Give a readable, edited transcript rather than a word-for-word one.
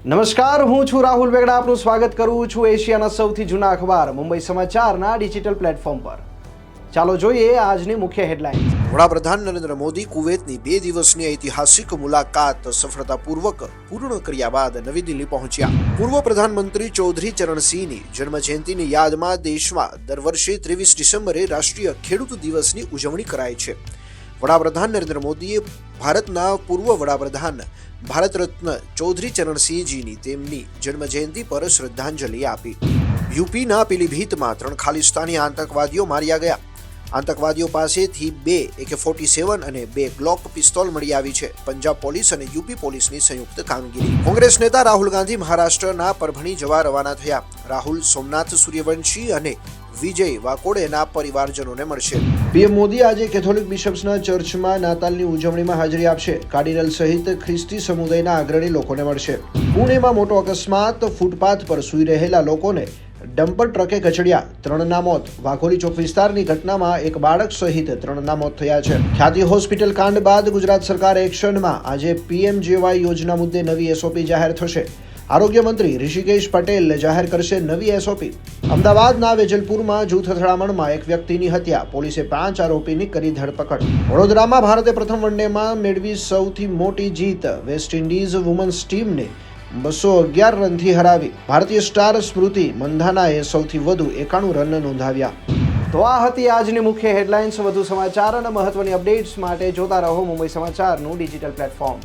નમસ્કાર, હું છું રાહુલ વેગડા. આપનું સ્વાગત કરું છું એશિયાના સૌથી જૂના અખબાર મુંબઈ સમાચારના ડિજિટલ પ્લેટફોર્મ પર. ચાલો જોઈએ આજની મુખ્ય હેડલાઇન. વડાપ્રધાન નરેન્દ્ર મોદી કુવૈતની 2 દિવસની ઐતિહાસિક મુલાકાત સફળતાપૂર્વક પૂર્ણ કર્યા બાદ નવી દિલ્હી પહોંચ્યા. પૂર્વ પ્રધાનમંત્રી ચૌધરી ચરણસિંહની જન્મજયંતિની યાદમાં દેશમાં દર વર્ષે 23 ડિસેમ્બરે રાષ્ટ્રીય ખેડૂત દિવસની ઉજવણી કરાય છે. વડાપ્રધાન નરેન્દ્ર મોદીએ ભારતના પૂર્વ વડાપ્રધાન ભારત રત્ન ચૌધરી ચરણસિંહજીની તેમની જન્મજયંતિ પર શ્રદ્ધાંજલિ આપી. યુપીના પીલીભીતમાં 3 ખાલિસ્તાની આતંકવાદીઓ માર્યા ગયા. આતંકવાદીઓ પાસેથી 2 AK-47 અને 2 ગ્લોક પિસ્તોલ મળી આવી છે. પંજાબ પોલીસ અને યુપી પોલીસની સંયુક્ત કામગીરી. કોંગ્રેસ નેતા રાહુલ ગાંધી મહારાષ્ટ્રના પરભણી જવા રવાના થયા. રાહુલ સોમનાથ સૂર્યવંશી અને વિજય વાકોડેના પરિવારજનોને મળશે. પીએમ મોદી આજે કેથોલિક બિશપ્સના ચર્ચમાં નાતાલની ઉજવણીમાં હાજરી આપશે. કાર્ડિનલ સહિત ખ્રિસ્તી સમુદાયના અગ્રણી લોકોને મળશે. પુણેમાં મોટો અકસ્માત, ફૂટપાથ પર સૂઈ રહેલા લોકોને ડમ્પર ટ્રકે કચડ્યા, 3ના મોત. વાઘોલી ચોક વિસ્તારની ઘટનામાં એક બાળક સહિત 3ના મોત થયા છે. ખ્યાતિ હોસ્પિટલ કાંડ બાદ ગુજરાત સરકાર એક્શનમાં. આજે PMJY યોજના મુદ્દે નવી SOP જાહેર થશે. આરોગ્ય મંત્રી ઋષિકેશ પટેલ જાહેર કરશે નવી SOP. અમદાવાદના વેજલપુરમાં જૂથ અથડામણમાં એક વ્યક્તિની હત્યા. પોલીસે 5 આરોપીની કરી ધરપકડ. વડોદરામાં ભારતે પ્રથમ વનડેમાં મેળવી સૌથી મોટી જીત. વેસ્ટ ઇન્ડિઝ વુમન્સ ટીમને 211 રનથી હરાવી. ભારતીય સ્ટાર સ્મૃતિ મંધાનાએ સૌથી વધુ 91 રન નોંધાવ્યા. તો આ હતી આજની મુખ્ય હેડલાઇન્સ. વધુ સમાચાર અને મહત્વની અપડેટ્સ માટે જોતા રહો મુંબઈ સમાચારનું ડિજિટલ પ્લેટફોર્મ.